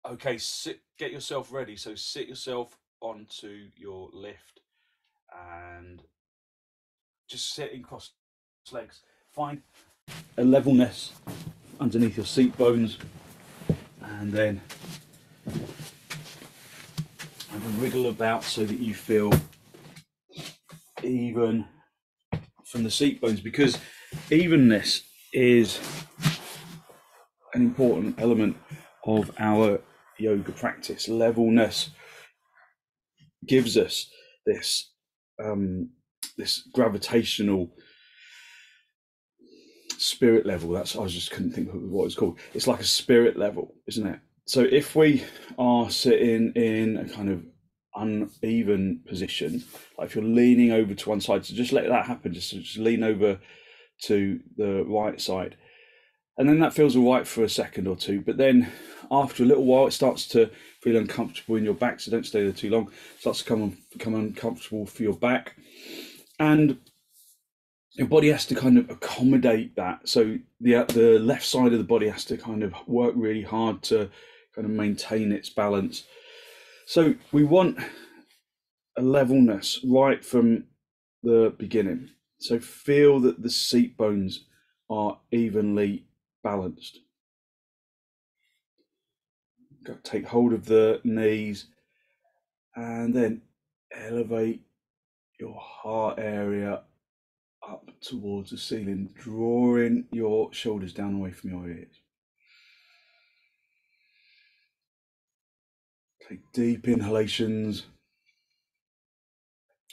Okay, get yourself ready. So sit yourself onto your lift and just sitting cross legs. Find a levelness underneath your seat bones, and then wriggle about so that you feel even from the seat bones, because evenness is an important element of our yoga practice. Levelness gives us this this gravitational spirit level. That's, I was just couldn't think of what it's called. It's like a spirit level, isn't it? So if we are sitting in a kind of uneven position, like if you're leaning over to one side, so just let that happen. Just lean over to the right side, and then that feels all right for a second or two. But then after a little while, it starts to feel uncomfortable in your back. So don't stay there too long. It starts to become uncomfortable for your back, and your body has to kind of accommodate that. So the left side of the body has to kind of work really hard to kind of maintain its balance. So we want a levelness right from the beginning. So feel that the seat bones are evenly balanced. Take hold of the knees and then elevate your heart area up towards the ceiling, drawing your shoulders down away from your ears. Take deep inhalations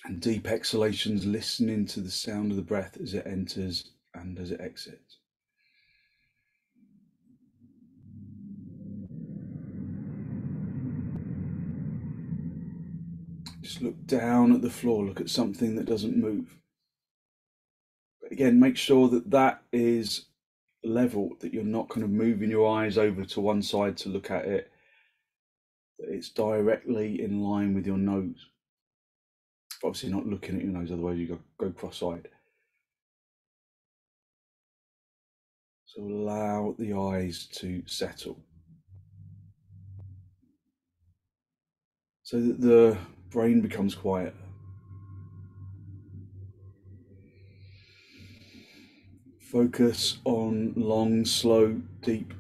and deep exhalations, listening to the sound of the breath as it enters and as it exits. Just look down at the floor, look at something that doesn't move. But again, make sure that that is level, that you're not kind of moving your eyes over to one side to look at it, that it's directly in line with your nose. Obviously not looking at your nose, otherwise you go cross-eyed. So allow the eyes to settle, so that the brain becomes quiet. Focus on long, slow, deep,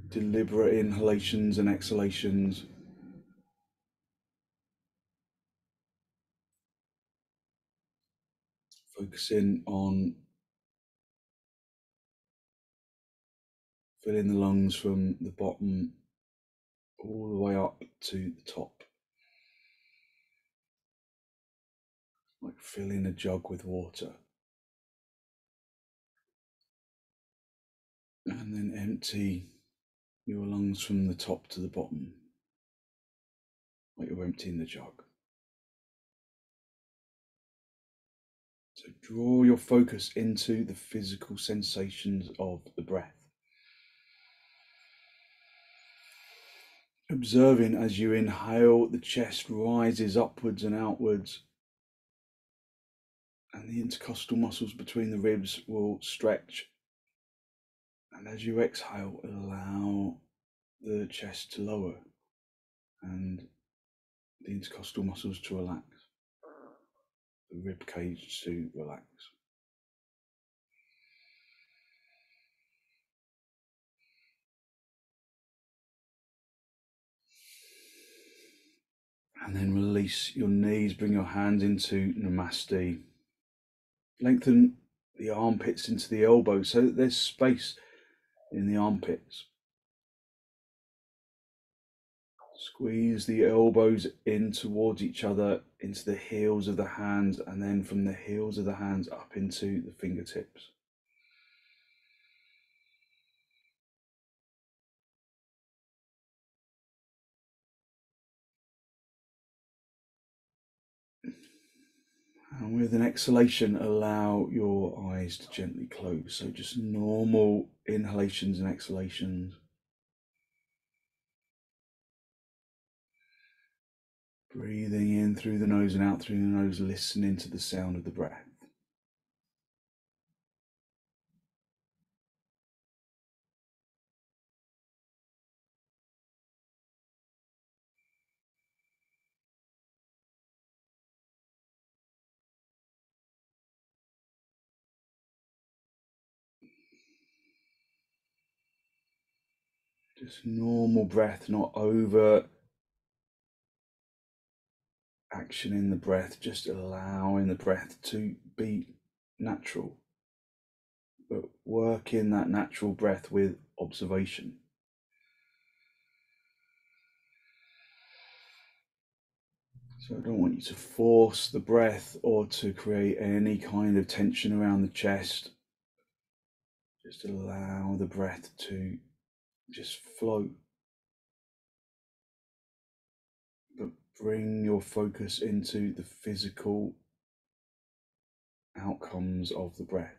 deliberate inhalations and exhalations. Focusing on filling the lungs from the bottom all the way up to the top. Like filling a jug with water. And then empty your lungs from the top to the bottom, like you're emptying the jug. So draw your focus into the physical sensations of the breath. Observing as you inhale, the chest rises upwards and outwards, and the intercostal muscles between the ribs will stretch. And as you exhale, allow the chest to lower and the intercostal muscles to relax, the rib cage to relax. And then release your knees, bring your hands into Namaste. Lengthen the armpits into the elbows so that there's space in the armpits. Squeeze the elbows in towards each other, into the heels of the hands, and then from the heels of the hands up into the fingertips. And with an exhalation, allow your eyes to gently close. So just normal inhalations and exhalations. Breathing in through the nose and out through the nose, listening to the sound of the breath. Just normal breath, not over action in the breath, just allowing the breath to be natural, but work in that natural breath with observation. So I don't want you to force the breath or to create any kind of tension around the chest. Just allow the breath to just flow. But bring your focus into the physical outcomes of the breath.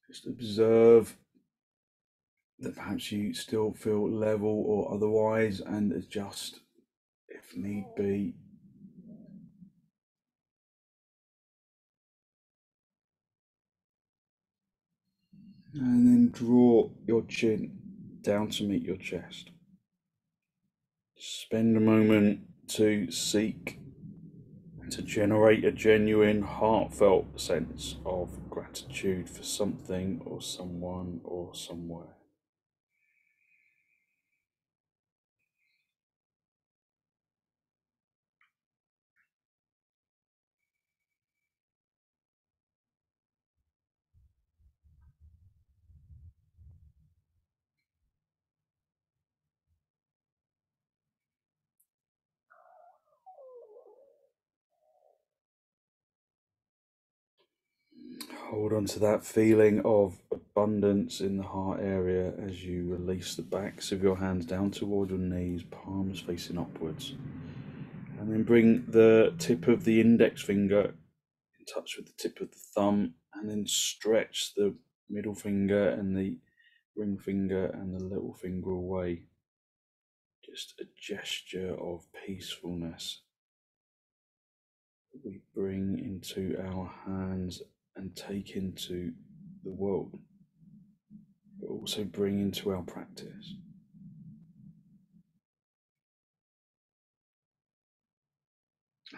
Just observe that perhaps you still feel level or otherwise, and adjust if need be. And then draw your chin down to meet your chest. Spend a moment to seek to generate a genuine, heartfelt sense of gratitude for something or someone or somewhere. Hold on to that feeling of abundance in the heart area as you release the backs of your hands down toward your knees, palms facing upwards. And then bring the tip of the index finger in touch with the tip of the thumb, and then stretch the middle finger and the ring finger and the little finger away. Just a gesture of peacefulness that we bring into our hands and take into the world, but also bring into our practice.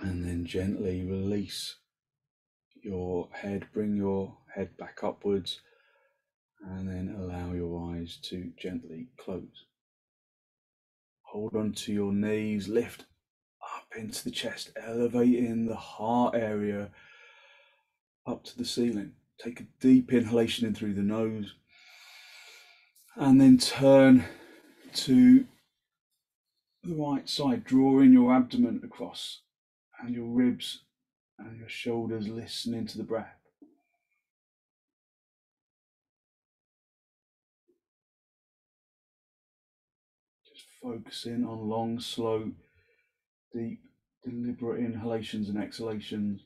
And then gently release your head, bring your head back upwards, and then allow your eyes to gently close. Hold on to your knees, lift up into the chest, elevating the heart area up to the ceiling. Take a deep inhalation in through the nose, and then turn to the right side, drawing your abdomen across and your ribs and your shoulders, listening to the breath. Just focusing on long, slow, deep, deliberate inhalations and exhalations.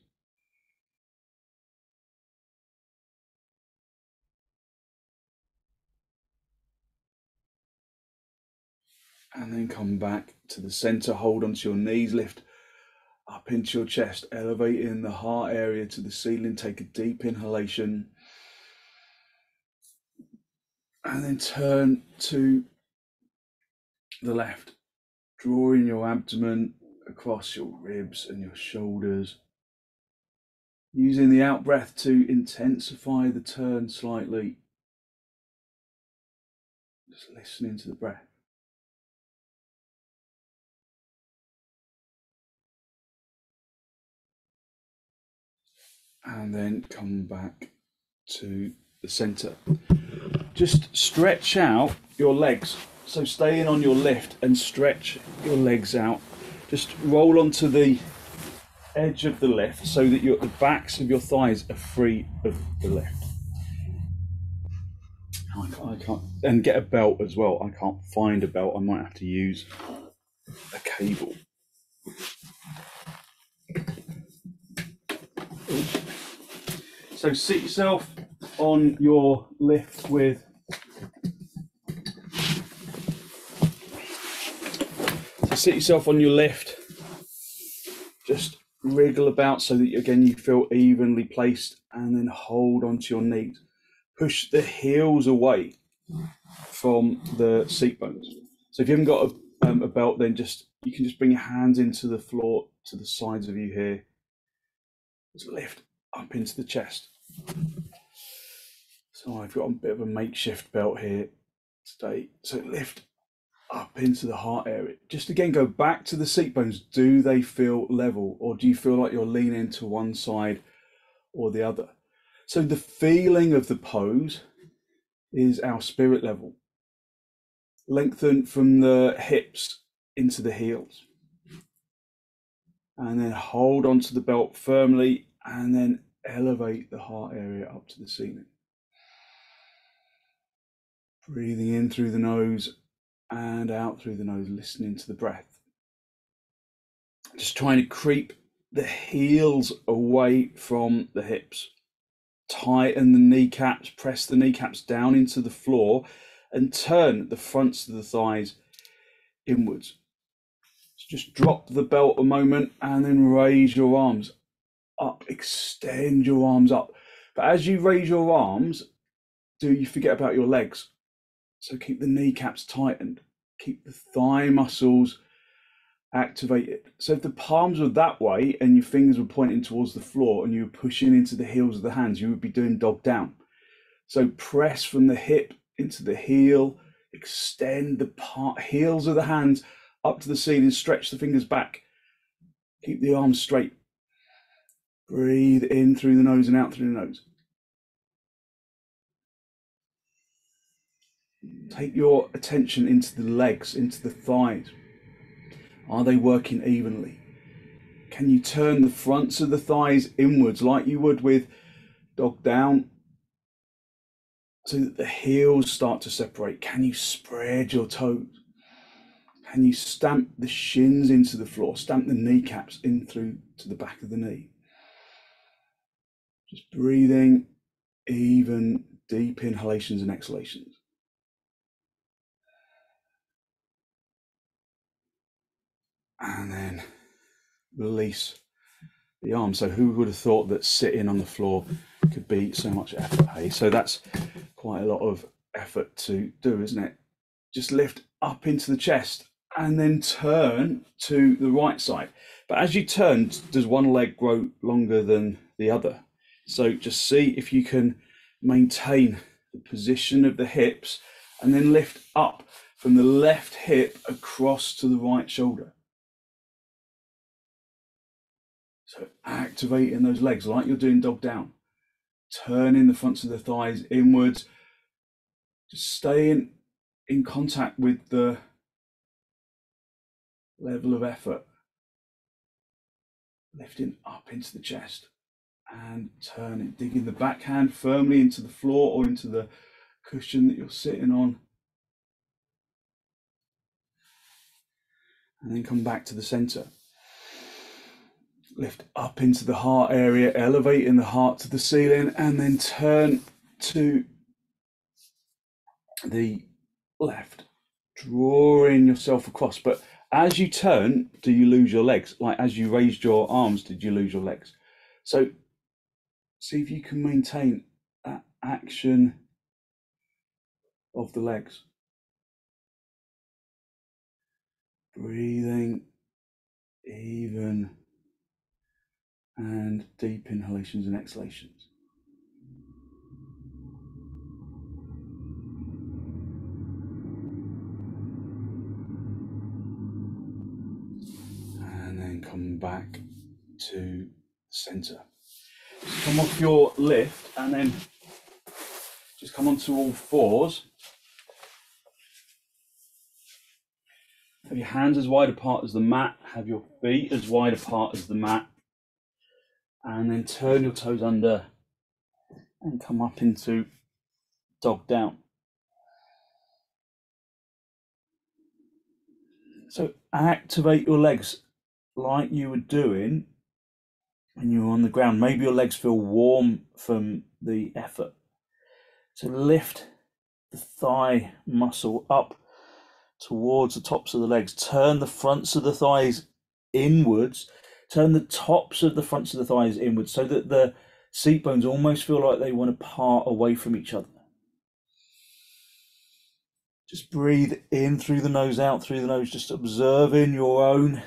And then come back to the center, hold onto your knees, lift up into your chest, elevating the heart area to the ceiling. Take a deep inhalation. And then turn to the left, drawing your abdomen across your ribs and your shoulders. Using the out breath to intensify the turn slightly. Just listening to the breath. And then come back to the center. Just stretch out your legs. So stay in on your lift and stretch your legs out. Just roll onto the edge of the lift so that the backs of your thighs are free of the lift. I can't, and get a belt as well. I can't find a belt. I might have to use a cable. So sit yourself on your lift with just wriggle about so that again you feel evenly placed, and then hold onto your knees. Push the heels away from the seat bones. So if you haven't got a belt, then you can just bring your hands into the floor to the sides of you here. Just lift up into the chest. So I've got a bit of a makeshift belt here today. So lift up into the heart area. Just again, go back to the seat bones. Do they feel level, or do you feel like you're leaning to one side or the other? So the feeling of the pose is our spirit level. Lengthen from the hips into the heels. And then hold onto the belt firmly, and then elevate the heart area up to the ceiling. Breathing in through the nose and out through the nose, listening to the breath. Just trying to creep the heels away from the hips. Tighten the kneecaps, press the kneecaps down into the floor, and turn the fronts of the thighs inwards. So just drop the belt a moment and then raise your arms up, extend your arms up. But as you raise your arms, do you forget about your legs? So keep the kneecaps tightened, keep the thigh muscles activated. So if the palms were that way and your fingers were pointing towards the floor and you were pushing into the heels of the hands, you would be doing dog down. So press from the hip into the heel, extend the heels of the hands up to the ceiling, stretch the fingers back, keep the arms straight. Breathe in through the nose and out through the nose. Take your attention into the legs, into the thighs. Are they working evenly? Can you turn the fronts of the thighs inwards like you would with dog down, so that the heels start to separate? Can you spread your toes? Can you stamp the shins into the floor, stamp the kneecaps in through to the back of the knee? Just breathing even, deep inhalations and exhalations. And then release the arms. So who would have thought that sitting on the floor could be so much effort, hey? So that's quite a lot of effort to do, isn't it? Just lift up into the chest and then turn to the right side. But as you turn, does one leg grow longer than the other? So just see if you can maintain the position of the hips and then lift up from the left hip across to the right shoulder. So activating those legs like you're doing dog down. Turning the fronts of the thighs inwards. Just staying in contact with the level of effort. Lifting up into the chest and turning, digging the backhand firmly into the floor or into the cushion that you're sitting on. And then come back to the center. Lift up into the heart area, elevating the heart to the ceiling, and then turn to the left, drawing yourself across. But as you turn, do you lose your legs? Like as you raised your arms, did you lose your legs? So see if you can maintain that action of the legs. Breathing even and deep inhalations and exhalations. And then come back to the center. Just come off your lift and then just come onto all fours. Have your hands as wide apart as the mat. Have your feet as wide apart as the mat. And then turn your toes under and come up into dog down. So activate your legs like you were doing when you were on the ground. Maybe your legs feel warm from the effort. So lift the thigh muscle up towards the tops of the legs. Turn the fronts of the thighs inwards. Turn the tops of the fronts of the thighs inwards so that the seat bones almost feel like they want to part away from each other. Just breathe in through the nose, out through the nose, just observing your own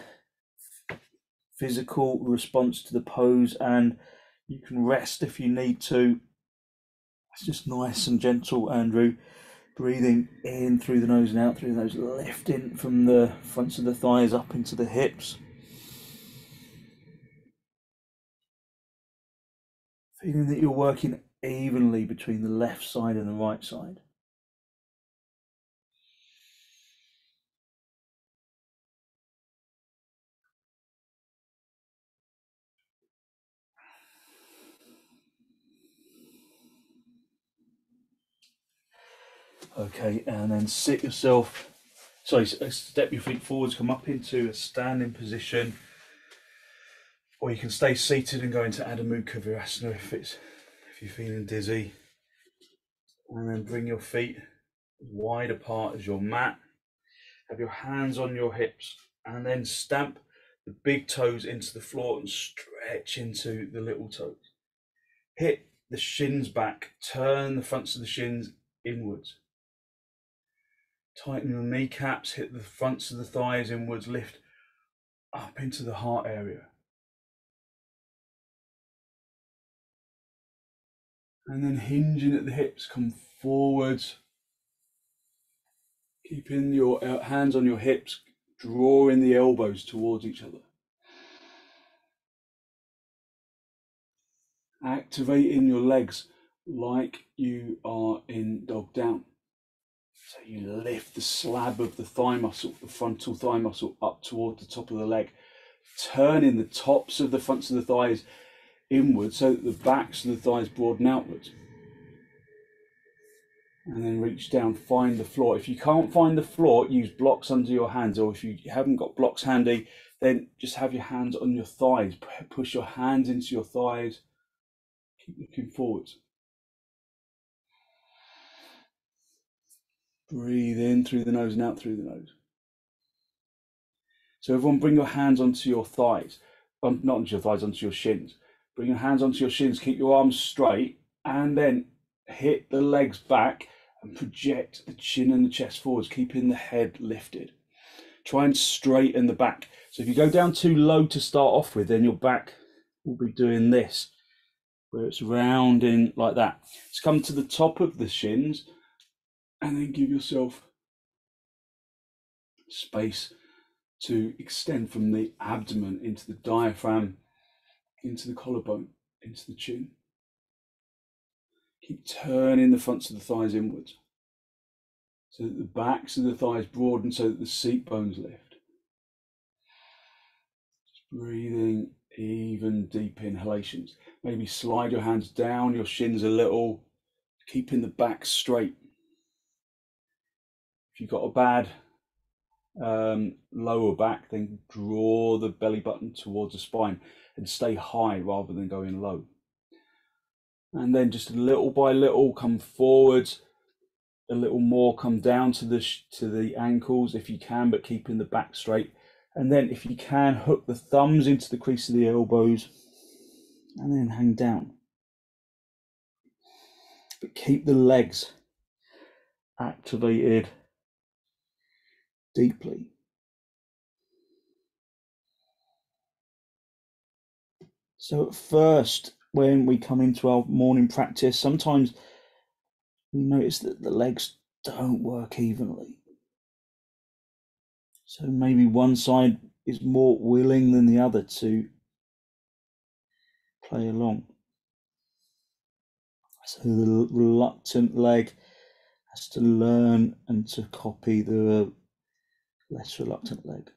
physical response to the pose, and you can rest if you need to. It's just nice and gentle, Andrew. Breathing in through the nose and out through the nose, lifting from the fronts of the thighs up into the hips. Feeling that you're working evenly between the left side and the right side. Okay, and then step your feet forwards, come up into a standing position, or you can stay seated and go into Adho Mukha Virasana if you're feeling dizzy. And then bring your feet as wide apart as your mat. Have your hands on your hips, and then stamp the big toes into the floor and stretch into the little toes. Hit the shins back, turn the fronts of the shins inwards. Tighten the kneecaps, hit the fronts of the thighs inwards, lift up into the heart area. And then hinging at the hips, come forwards. Keeping your hands on your hips, drawing the elbows towards each other. Activating your legs like you are in dog down. So you lift the slab of the thigh muscle, the frontal thigh muscle, up toward the top of the leg, turning the tops of the fronts of the thighs inwards so that the backs of the thighs broaden outwards. And then reach down, find the floor. If you can't find the floor, use blocks under your hands, or if you haven't got blocks handy, then just have your hands on your thighs. Push your hands into your thighs. Keep looking forwards. Breathe in through the nose and out through the nose. So everyone bring your hands onto your thighs, not onto your thighs, onto your shins. Bring your hands onto your shins, keep your arms straight, and then hit the legs back and project the chin and the chest forwards, keeping the head lifted. Try and straighten the back. So if you go down too low to start off with, then your back will be doing this, where it's rounding like that. Let's come to the top of the shins, and then give yourself space to extend from the abdomen into the diaphragm, into the collarbone, into the chin. Keep turning the fronts of the thighs inwards so that the backs of the thighs broaden, so that the seat bones lift. Just breathing even deep inhalations. Maybe slide your hands down your shins a little, keeping the back straight. If you've got a bad lower back, then draw the belly button towards the spine and stay high rather than going low. And then just little by little come forwards, a little more, come down to the ankles if you can, but keeping the back straight. And then if you can, hook the thumbs into the crease of the elbows and then hang down. But keep the legs activated deeply. So at first, when we come into our morning practice, sometimes we notice that the legs don't work evenly. So maybe one side is more willing than the other to play along. So the reluctant leg has to learn and to copy the less reluctant leg.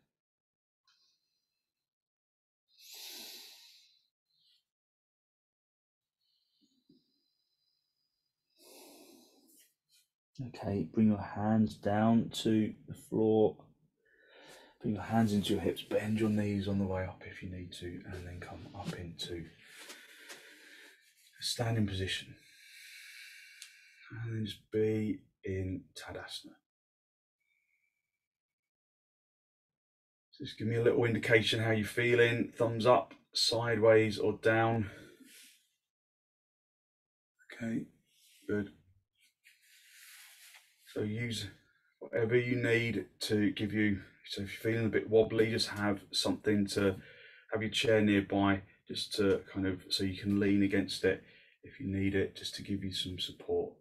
Okay, bring your hands down to the floor. Bring your hands into your hips, bend your knees on the way up if you need to, and then come up into a standing position. And then just be in tadasana. Just give me a little indication how you're feeling. Thumbs up, sideways, or down. Okay, good. So use whatever you need to give you. So if you're feeling a bit wobbly, just have something to have your chair nearby, just to kind of, so you can lean against it. if you need it, just to give you some support.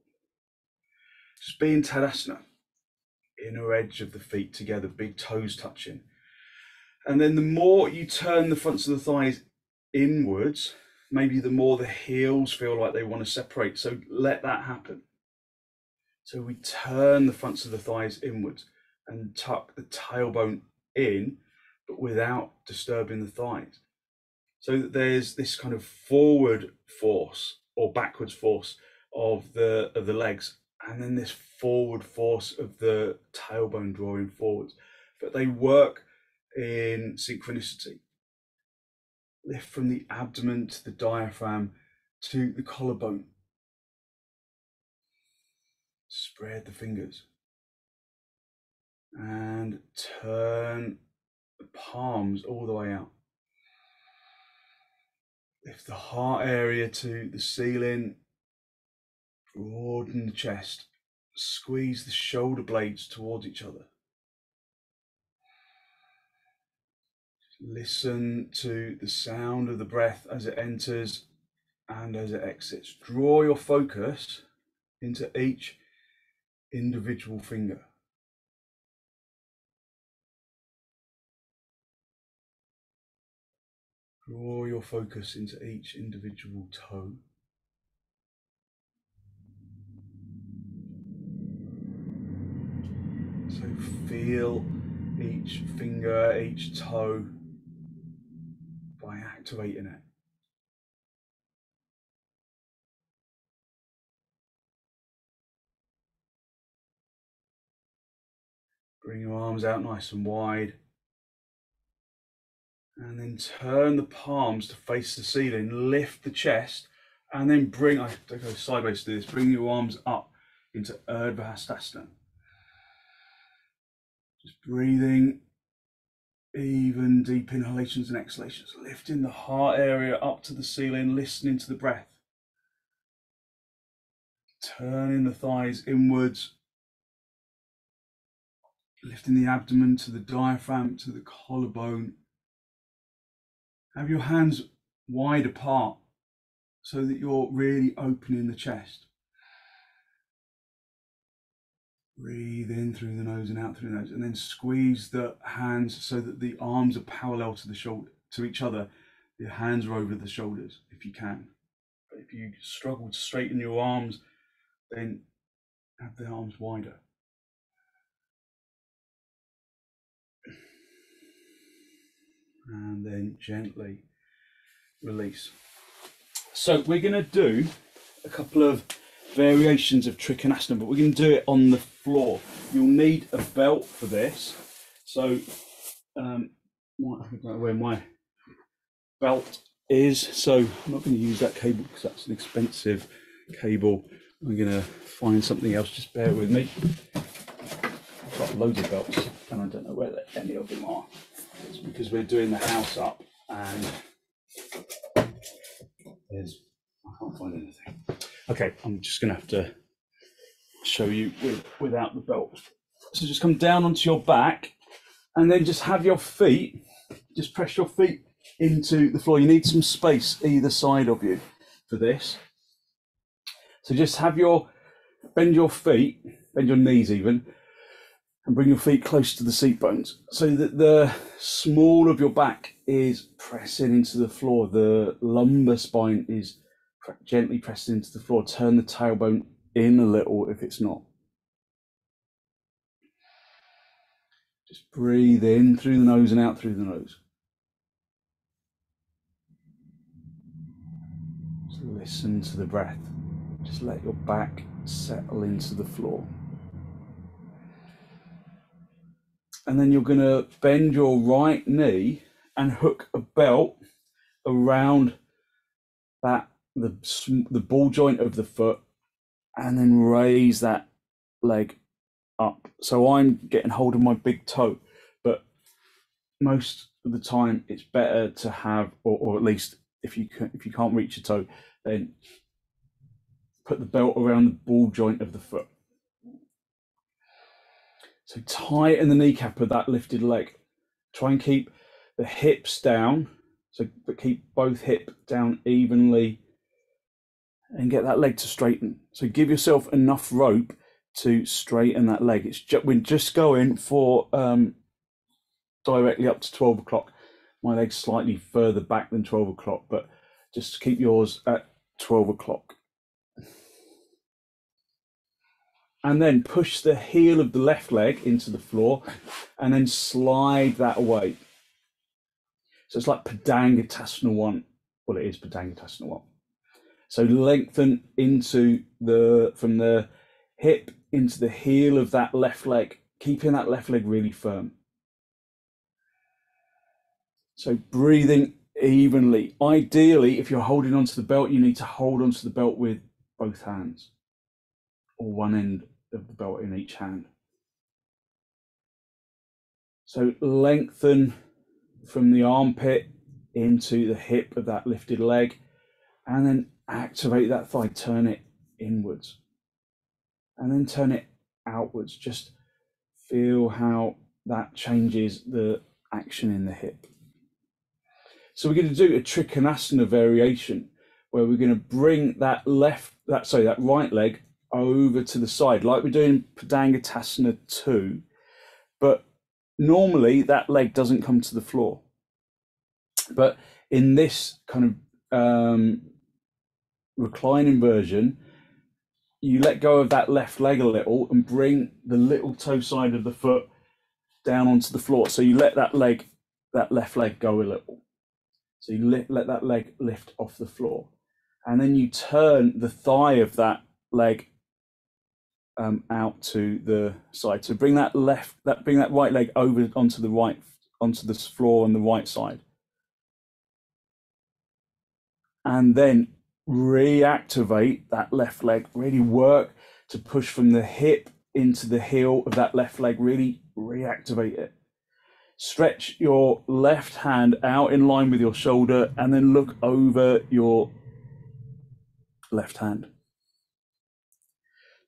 Just be in tadasana, inner edge of the feet together, big toes touching. And then the more you turn the fronts of the thighs inwards, maybe the more the heels feel like they want to separate. So let that happen. So we turn the fronts of the thighs inwards and tuck the tailbone in, but without disturbing the thighs. So that there's this kind of forward force or backwards force of the legs, and then this forward force of the tailbone drawing forwards. But they work in synchronicity. Lift from the abdomen to the diaphragm to the collarbone. Spread the fingers and turn the palms all the way out. Lift the heart area to the ceiling, broaden the chest, squeeze the shoulder blades towards each other. Listen to the sound of the breath as it enters and as it exits. Draw your focus into each individual finger. Draw your focus into each individual toe. So feel each finger, each toe by activating it. Bring your arms out nice and wide. And then turn the palms to face the ceiling, lift the chest, and then bring, I have to go sideways to do this, bring your arms up into urdhva hastasana. Just breathing, even deep inhalations and exhalations, lifting the heart area up to the ceiling, listening to the breath. Turning the thighs inwards, lifting the abdomen to the diaphragm, to the collarbone. Have your hands wide apart so that you're really opening the chest. Breathe in through the nose and out through the nose, and then squeeze the hands so that the arms are parallel to the shoulder, to each other. The hands are over the shoulders if you can. But if you struggle to straighten your arms, then have the arms wider. And then gently release. So we're going to do a couple of variations of trikonasana, but we're going to do it on the floor. You'll need a belt for this. So I don't know where my belt is, so I'm not going to use that cable because that's an expensive cable. I'm going to find something else. Just bear with me. I've got loads of belts and I don't know where any of them are. It's because we're doing the house up and I can't find anything. Okay, I'm just going to have to show you without the belt. So just come down onto your back and then just have your feet, just press your feet into the floor. You need some space either side of you for this. So just bend your feet, bend your knees even, and bring your feet close to the seat bones so that the small of your back is pressing into the floor. The lumbar spine is gently pressed into the floor. Turn the tailbone in a little if it's not. Just breathe in through the nose and out through the nose. Just listen to the breath. Just let your back settle into the floor. And then you're going to bend your right knee and hook a belt around the ball joint of the foot, and then raise that leg up. So I'm getting hold of my big toe, but most of the time it's better to have, or at least if you can't reach your toe, then put the belt around the ball joint of the foot. So tighten the kneecap of that lifted leg. Try and keep the hips down, but keep both hips down evenly and get that leg to straighten. So give yourself enough rope to straighten that leg. We're just going for directly up to 12 o'clock. My leg's slightly further back than 12 o'clock, but just keep yours at 12 o'clock. And then push the heel of the left leg into the floor and then slide that away. So it's like padangusthasana 1. Well, it is padangusthasana 1. So lengthen into from the hip into the heel of that left leg, keeping that left leg really firm. So breathing evenly. Ideally, if you're holding onto the belt, you need to hold onto the belt with both hands, or one end of the belt in each hand. So lengthen from the armpit into the hip of that lifted leg, and then activate that thigh, turn it inwards, and then turn it outwards. Just feel how that changes the action in the hip. So we're going to do a trikonasana variation where we're going to bring that right leg over to the side, like we're doing padangusthasana 2, but normally that leg doesn't come to the floor. But in this kind of reclining version, you let go of that left leg a little and bring the little toe side of the foot down onto the floor. So you let that left leg go a little. So you let that leg lift off the floor, and then you turn the thigh of that leg out to the side. So bring that right leg over onto the floor on the right side, and then reactivate that left leg. Really work to push from the hip into the heel of that left leg. Really reactivate it. Stretch your left hand out in line with your shoulder and then look over your left hand.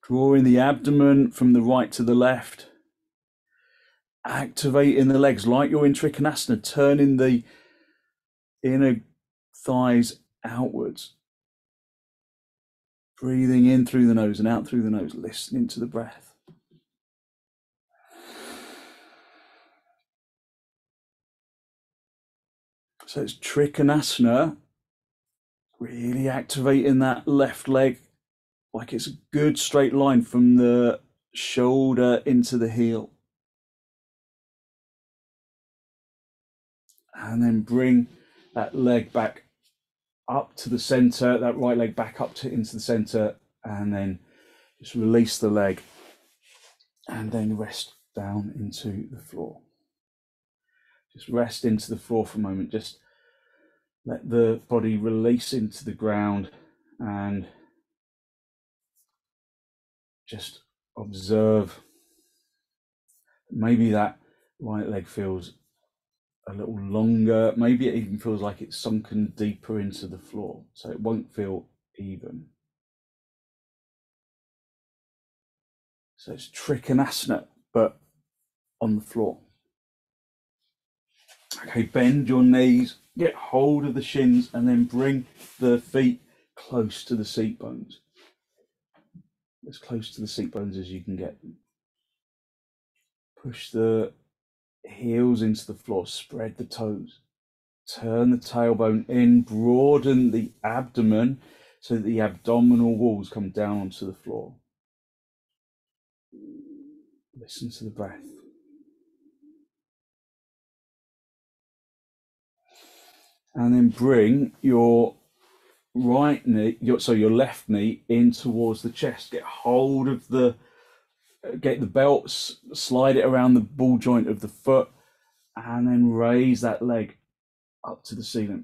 Drawing the abdomen from the right to the left. Activating the legs like you're in trikonasana, turning the inner thighs outwards. Breathing in through the nose and out through the nose, listening to the breath. So it's trikonasana, really activating that left leg like it's a good straight line from the shoulder into the heel. And then bring that leg back up to the center, that right leg back up into the center, and then just release the leg and then rest down into the floor. Just rest into the floor for a moment. Just let the body release into the ground and just observe. Maybe that right leg feels a little longer. Maybe it even feels like it's sunken deeper into the floor, so it won't feel even. So it's trikonasana, but on the floor. Okay, bend your knees, get hold of the shins, and then bring the feet close to the seat bones. As close to the seat bones as you can get them. Push the heels into the floor, spread the toes. Turn the tailbone in, broaden the abdomen so that the abdominal walls come down onto the floor. Listen to the breath. And then bring your right knee, your left knee in towards the chest. Get hold of get the belt, slide it around the ball joint of the foot, and then raise that leg up to the ceiling.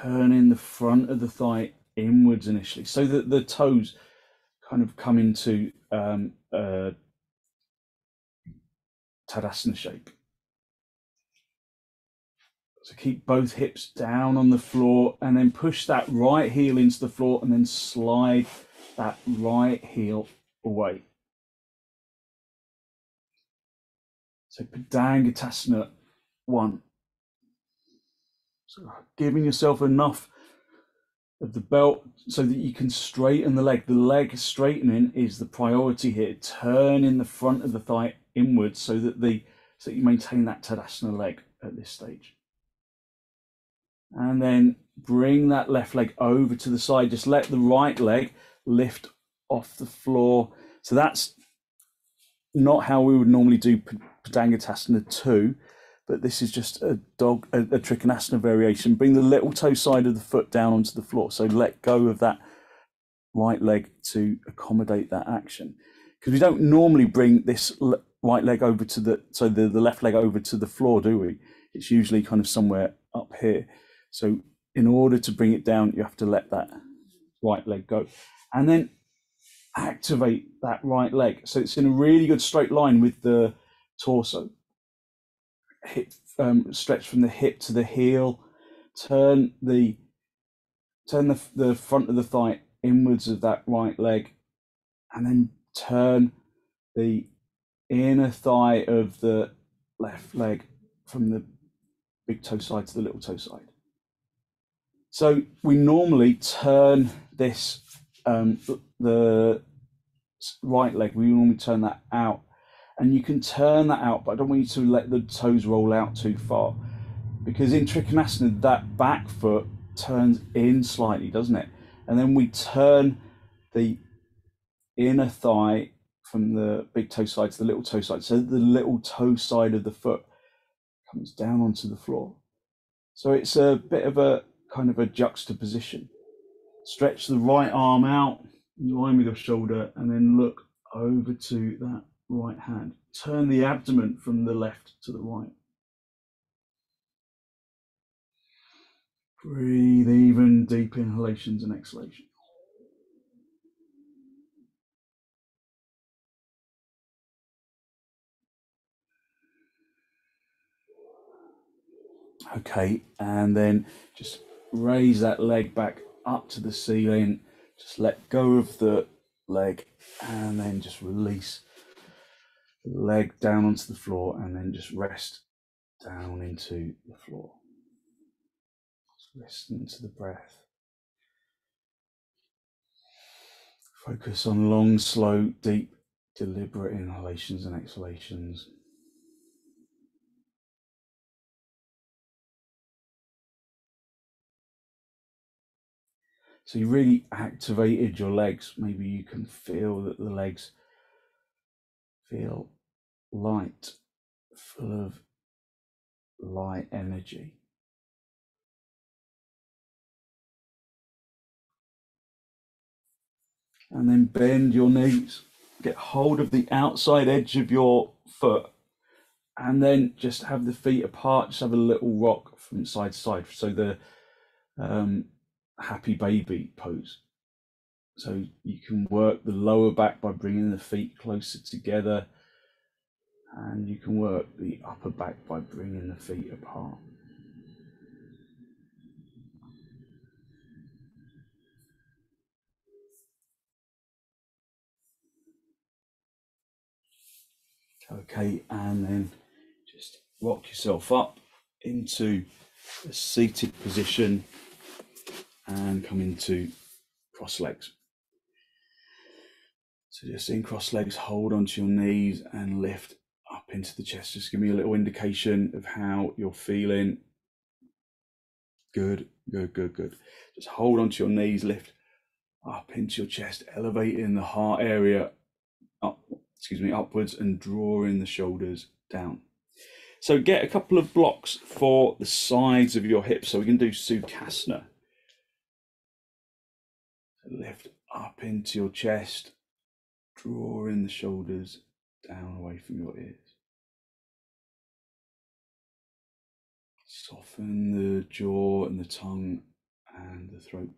Turning the front of the thigh inwards initially, so that the toes kind of come into tadasana shape. So keep both hips down on the floor and then push that right heel into the floor and then slide that right heel away. So padangusthasana 1. So giving yourself enough of the belt so that you can straighten the leg. The leg straightening is the priority here. Turning the front of the thigh inwards so that you maintain that tadasana leg at this stage. And then bring that left leg over to the side. Just let the right leg lift off the floor. So that's not how we would normally do padangusthasana 2, but this is just a trikonasana variation. Bring the little toe side of the foot down onto the floor. So let go of that right leg to accommodate that action. Because we don't normally bring this right leg over to the left leg over to the floor, do we? It's usually kind of somewhere up here. So in order to bring it down, you have to let that right leg go. And then activate that right leg. So it's in a really good straight line with the torso. Hip, stretch from the hip to the heel. Turn the front of the thigh inwards of that right leg, and then turn the inner thigh of the left leg from the big toe side to the little toe side. So we normally turn this, the right leg, we normally turn that out. And you can turn that out, but I don't want you to let the toes roll out too far. Because in trikonasana, that back foot turns in slightly, doesn't it? And then we turn the inner thigh from the big toe side to the little toe side. So the little toe side of the foot comes down onto the floor. So it's a bit of a kind of a juxtaposition. Stretch the right arm out in line with your shoulder, and then look over to that right hand. Turn the abdomen from the left to the right. Breathe even deep inhalations and exhalations. Okay, and then just raise that leg back up to the ceiling. Just let go of the leg, and then just release the leg down onto the floor, and then just rest down into the floor. Just rest into the breath. Focus on long, slow, deep, deliberate inhalations and exhalations. So you really activated your legs. Maybe you can feel that the legs feel light, full of light energy. And then bend your knees. Get hold of the outside edge of your foot, and then just have the feet apart. Just have a little rock from side to side. So the happy baby pose. So you can work the lower back by bringing the feet closer together, and you can work the upper back by bringing the feet apart. Okay, and then just rock yourself up into a seated position and come into cross legs. So just in cross legs, hold onto your knees and lift up into the chest. Just give me a little indication of how you're feeling. Good, good, good, good. Just hold onto your knees, lift up into your chest, elevating the heart area upwards, and drawing the shoulders down. So get a couple of blocks for the sides of your hips. So we can do sukhasana. So lift up into your chest, drawing the shoulders down away from your ears. Soften the jaw and the tongue and the throat.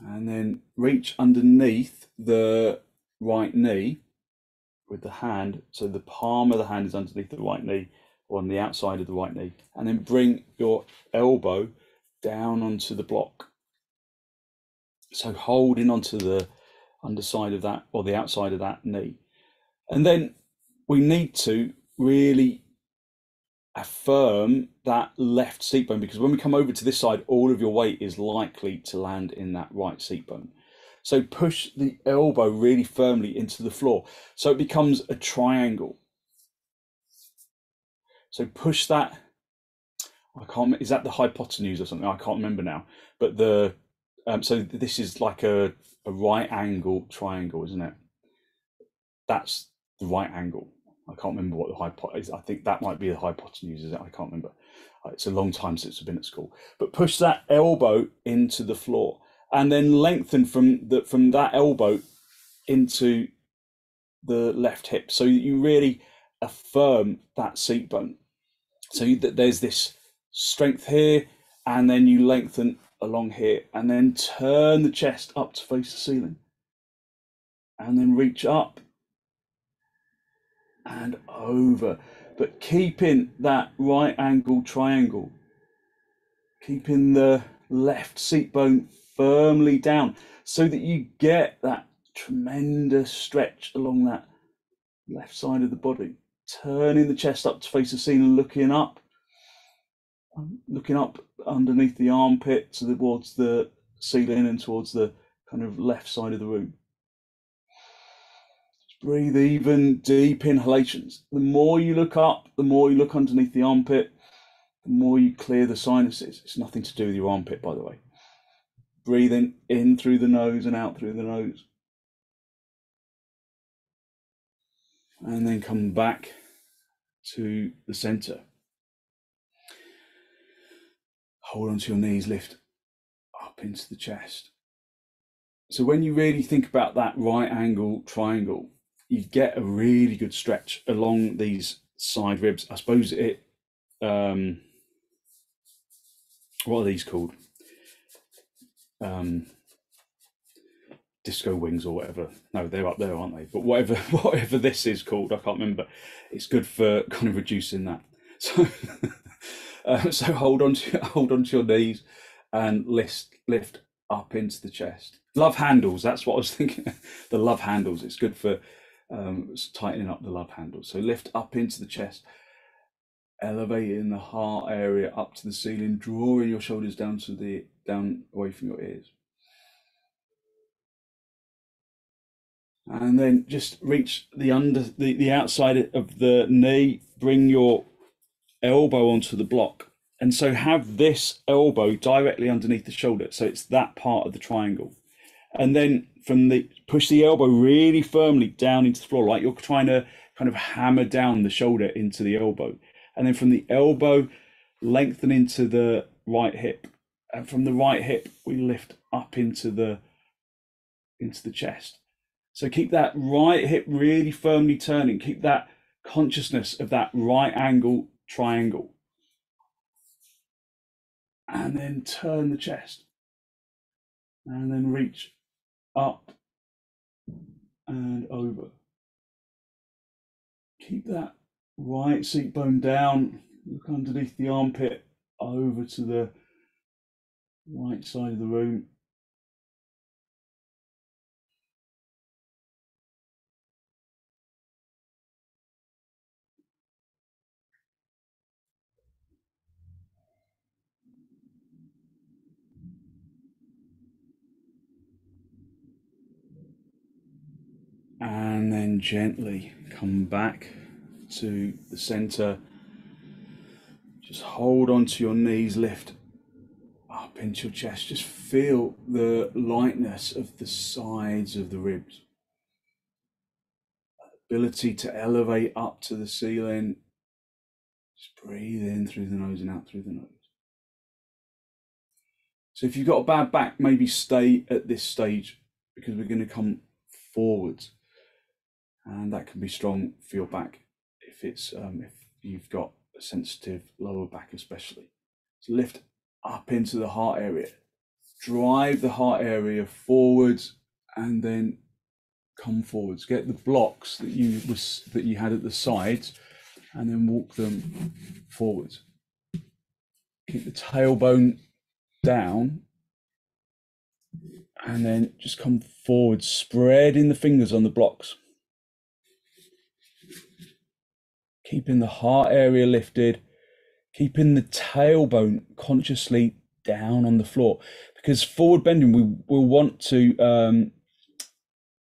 And then reach underneath the right knee with the hand. So the palm of the hand is underneath the right knee, or on the outside of the right knee. And then bring your elbow down onto the block. So holding onto the underside of that, or the outside of that knee. And then we need to really affirm that left seat bone, because when we come over to this side, all of your weight is likely to land in that right seat bone. So push the elbow really firmly into the floor, so it becomes a triangle. So push that. I can't. Is that the hypotenuse or something? I can't remember now. But the so this is like a right angle triangle, isn't it? That's the right angle. I can't remember what the hypotenuse. I think that might be the hypotenuse. Is it? I can't remember. It's a long time since I've been at school. But push that elbow into the floor, and then lengthen from that elbow into the left hip. So you really affirm that seat bone. So there's this strength here, and then you lengthen along here, and then turn the chest up to face the ceiling, and then reach up and over, but keeping that right angle triangle, keeping the left seat bone firmly down, so that you get that tremendous stretch along that left side of the body, turning the chest up to face the ceiling, looking up underneath the armpit towards the ceiling and towards the kind of left side of the room. Just breathe even deep inhalations. The more you look up, the more you look underneath the armpit, the more you clear the sinuses. It's nothing to do with your armpit, by the way. Breathing in through the nose and out through the nose. And then come back to the center. Hold onto your knees, lift up into the chest. So when you really think about that right angle triangle, you get a really good stretch along these side ribs. I suppose it, what are these called? Disco wings or whatever. No, they're up there, aren't they? But whatever this is called, I can't remember. It's good for kind of reducing that. So so hold on to your knees and lift up into the chest. Love handles, that's what I was thinking. The love handles, it's good for tightening up the love handles. So lift up into the chest, elevating the heart area up to the ceiling, drawing your shoulders down away from your ears. And then just reach the outside of the knee, bring your elbow onto the block, and so have this elbow directly underneath the shoulder, so it's that part of the triangle. And then push the elbow really firmly down into the floor, like you're trying to kind of hammer down the shoulder into the elbow. And then from the elbow, lengthen into the right hip, and from the right hip we lift up into the chest. So keep that right hip really firmly turning. Keep that consciousness of that right angle triangle. And then turn the chest. And then reach up and over. Keep that right seat bone down. Look underneath the armpit, over to the right side of the room. And then gently come back to the center. Just hold onto your knees, lift up into your chest. Just feel the lightness of the sides of the ribs. Ability to elevate up to the ceiling. Just breathe in through the nose and out through the nose. So if you've got a bad back, maybe stay at this stage, because we're going to come forwards. And that can be strong for your back if you've got a sensitive lower back especially. So lift up into the heart area, drive the heart area forwards, and then come forwards. Get the blocks that you had at the sides, and then walk them forwards. Keep the tailbone down, and then just come forward, spreading the fingers on the blocks. Keeping the heart area lifted, Keeping the tailbone consciously down on the floor, because forward bending, we will want to,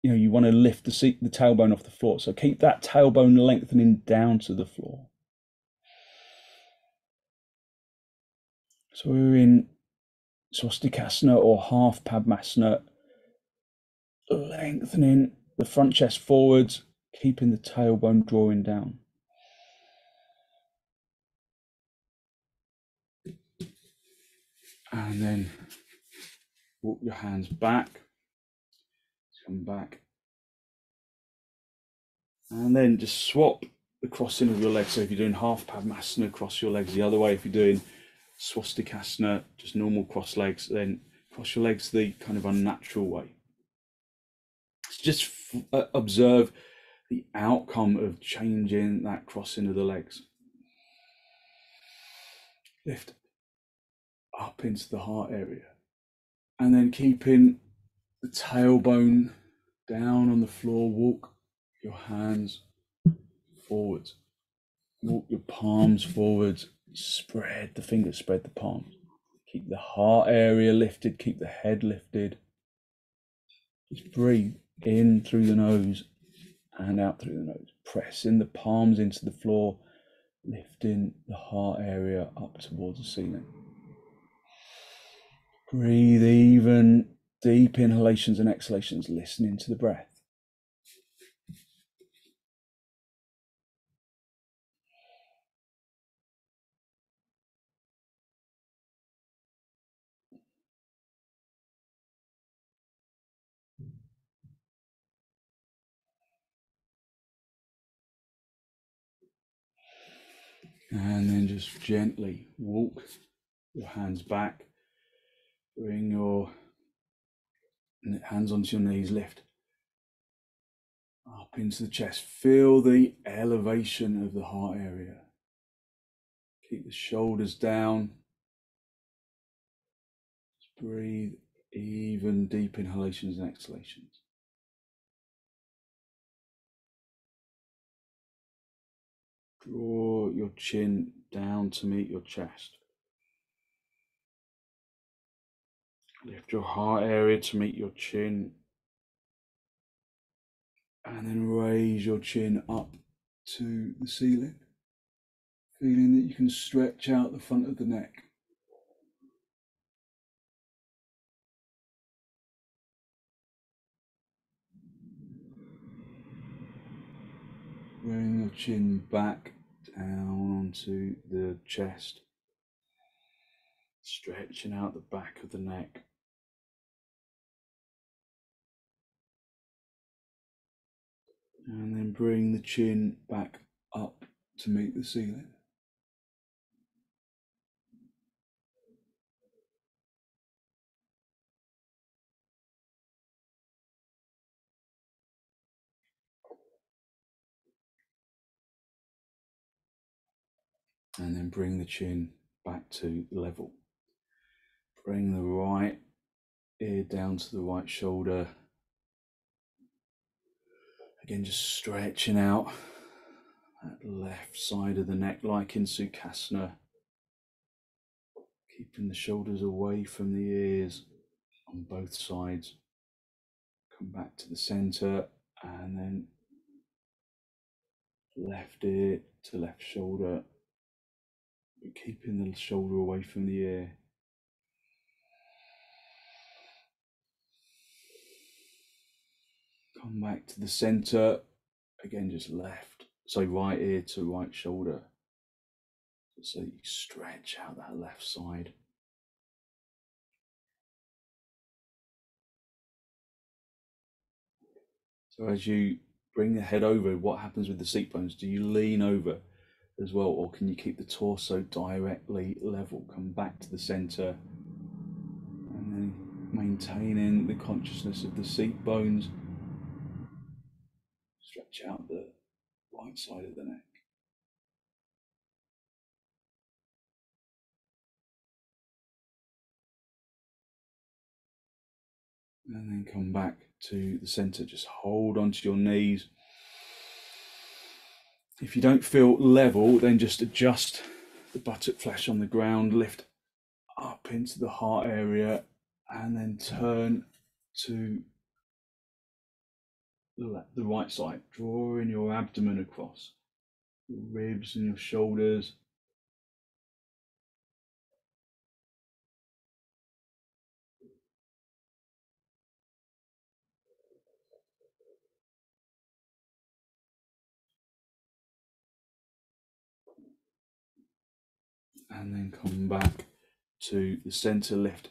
you want to lift the tailbone off the floor. So keep that tailbone lengthening down to the floor. So we're in swastikasana or half padangusthasana, lengthening the front chest forwards, keeping the tailbone drawing down. And then walk your hands back, come back, and then just swap the crossing of your legs. So if you're doing half padangusthasana, cross your legs the other way. If you're doing swastikasana, just normal cross legs, then cross your legs the kind of unnatural way. Just observe the outcome of changing that crossing of the legs. Lift up into the heart area, and then keeping the tailbone down on the floor. Walk your hands forwards, walk your palms forwards, spread the fingers, spread the palms. Keep the heart area lifted, keep the head lifted. Just breathe in through the nose and out through the nose. Pressing the palms into the floor, lifting the heart area up towards the ceiling. Breathe even deep inhalations and exhalations, listening to the breath. And then just gently walk your hands back. Bring your hands onto your knees, lift up into the chest. Feel the elevation of the heart area. Keep the shoulders down. Just breathe even deep inhalations and exhalations. Draw your chin down to meet your chest. Lift your heart area to meet your chin. And then raise your chin up to the ceiling. Feeling that you can stretch out the front of the neck. Bring your chin back down onto the chest. Stretching out the back of the neck. And then bring the chin back up to meet the ceiling. And then bring the chin back to level. Bring the right ear down to the right shoulder. Again, just stretching out that left side of the neck like in sukhasana. Keeping the shoulders away from the ears on both sides. Come back to the center and then left ear to left shoulder. But keeping the shoulder away from the ear. Come back to the center. Again, just left. So right ear to right shoulder. So you stretch out that left side. So as you bring the head over, what happens with the seat bones? Do you lean over as well, or can you keep the torso directly level? Come back to the center and then maintaining the consciousness of the seat bones. Stretch out the right side of the neck. And then come back to the center. Just hold onto your knees. If you don't feel level, then just adjust the buttock flesh on the ground, lift up into the heart area, and then turn to the right side, drawing your abdomen across, your ribs and your shoulders. And then come back to the center, lift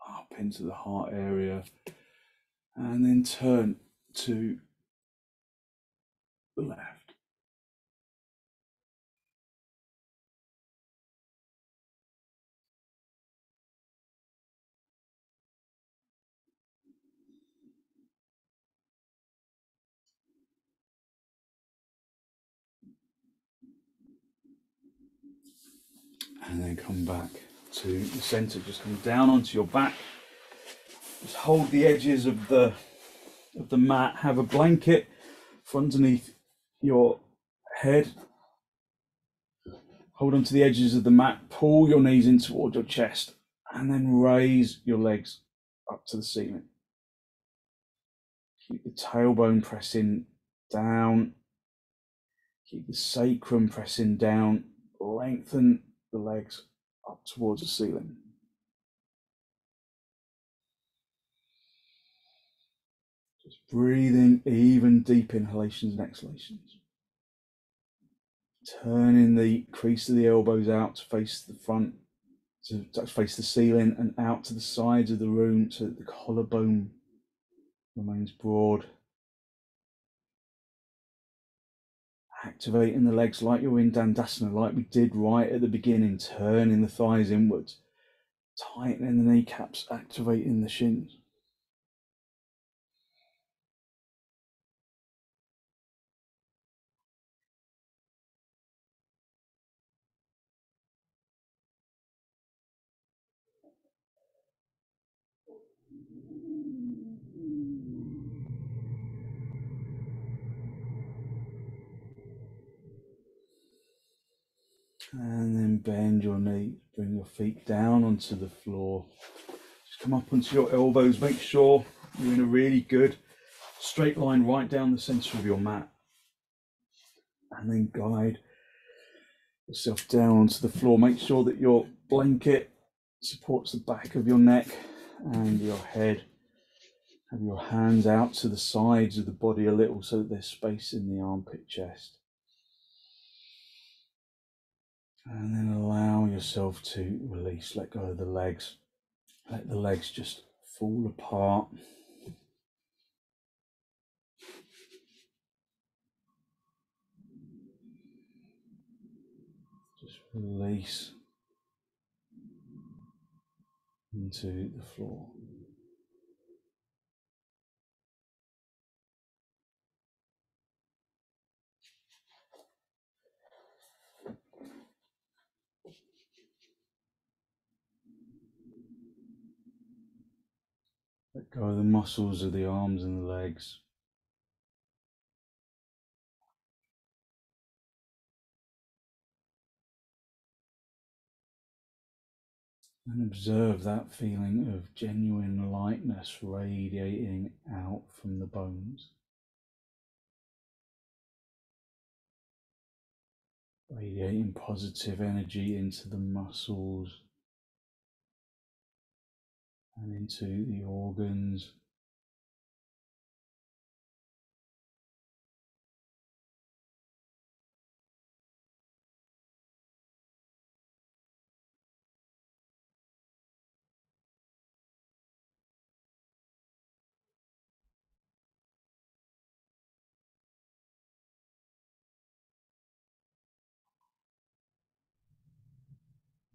up into the heart area, and then turn to the left. And then come back to the center, just come down onto your back. Just hold the edges of the mat, have a blanket for underneath your head. Hold on to the edges of the mat, pull your knees in toward your chest, and then raise your legs up to the ceiling. Keep the tailbone pressing down. Keep the sacrum pressing down. Lengthen the legs up towards the ceiling. Just breathing even deep inhalations and exhalations. Turning the crease of the elbows out to face the front, to face the ceiling, and out to the sides of the room so that the collarbone remains broad. Activating the legs like you're in tadasana, like we did right at the beginning, turning the thighs inwards, tightening the kneecaps, activating the shins. And then bend your knees, bring your feet down onto the floor. Just come up onto your elbows, make sure you're in a really good straight line right down the center of your mat. And then guide yourself down onto the floor. Make sure that your blanket supports the back of your neck and your head. Have your hands out to the sides of the body a little so that there's space in the armpit chest. And then allow yourself to release, let go of the legs. Let the legs just fall apart. Just release into the floor. Let go of the muscles of the arms and the legs. And observe that feeling of genuine lightness radiating out from the bones. Radiating positive energy into the muscles and into the organs.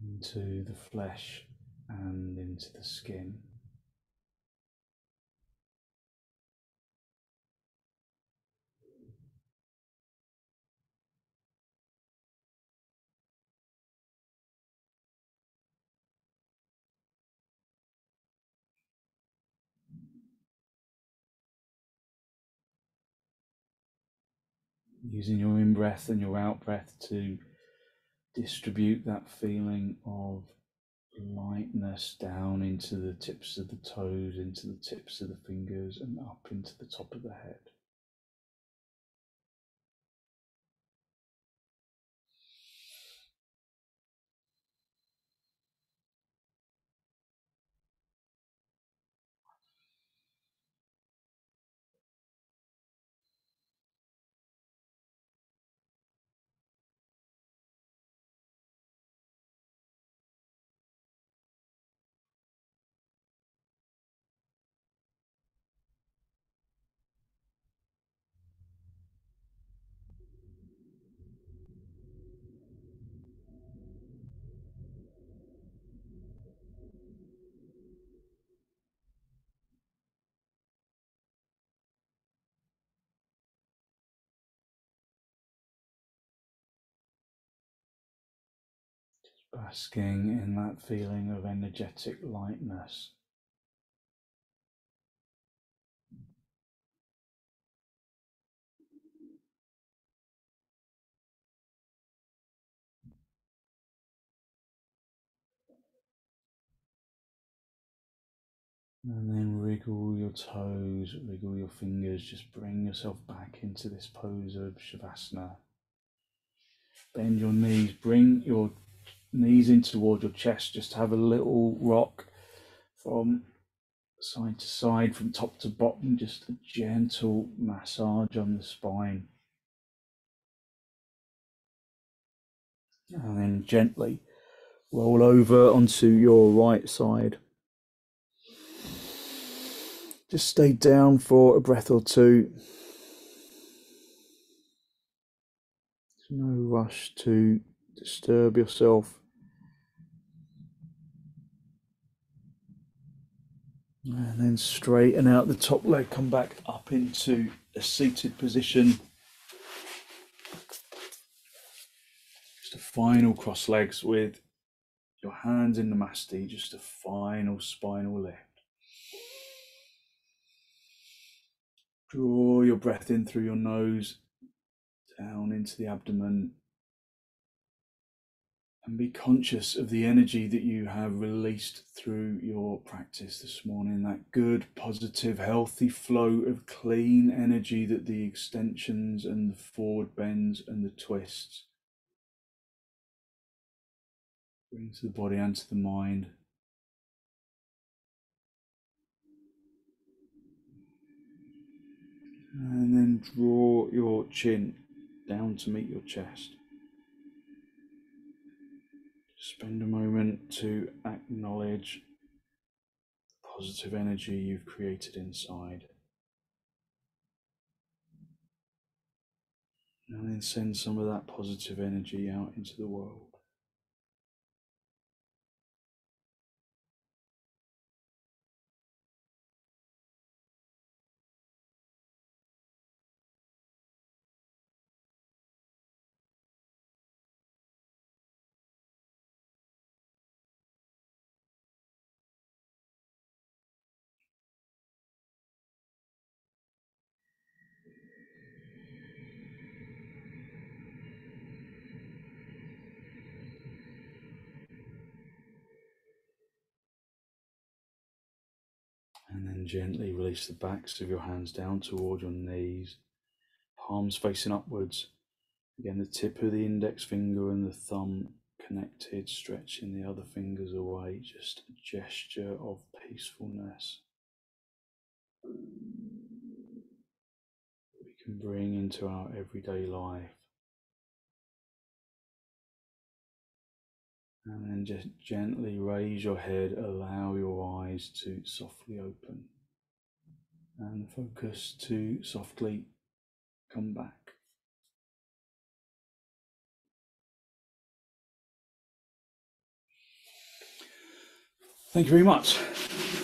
Into the flesh and into the skin. Using your in-breath and your out-breath to distribute that feeling of lightness down into the tips of the toes, into the tips of the fingers, and up into the top of the head. Basking in that feeling of energetic lightness. And then wriggle your toes, wriggle your fingers, just bring yourself back into this pose of Shavasana. Bend your knees, bring your knees in toward your chest, just have a little rock from side to side, from top to bottom, just a gentle massage on the spine. And then gently roll over onto your right side. Just stay down for a breath or two. There's no rush to disturb yourself. And then straighten out the top leg, come back up into a seated position. Just a final cross legs with your hands in the masti, just a final spinal lift. Draw your breath in through your nose, down into the abdomen, and be conscious of the energy that you have released through your practice this morning, that good, positive, healthy flow of clean energy that the extensions and the forward bends and the twists bring to the body and to the mind. And then draw your chin down to meet your chest. Spend a moment to acknowledge the positive energy you've created inside. And then send some of that positive energy out into the world. And then gently release the backs of your hands down toward your knees, palms facing upwards. Again, the tip of the index finger and the thumb connected, stretching the other fingers away, just a gesture of peacefulness we can bring into our everyday life. And then just gently raise your head, allow your eyes to softly open and focus to softly come back. Thank you very much.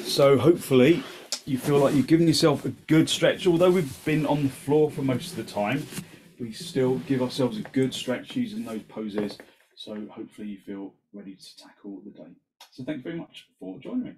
So hopefully you feel like you've given yourself a good stretch. Although we've been on the floor for most of the time, we still give ourselves a good stretch using those poses. So hopefully you feel ready to tackle the day. So thanks very much for joining me.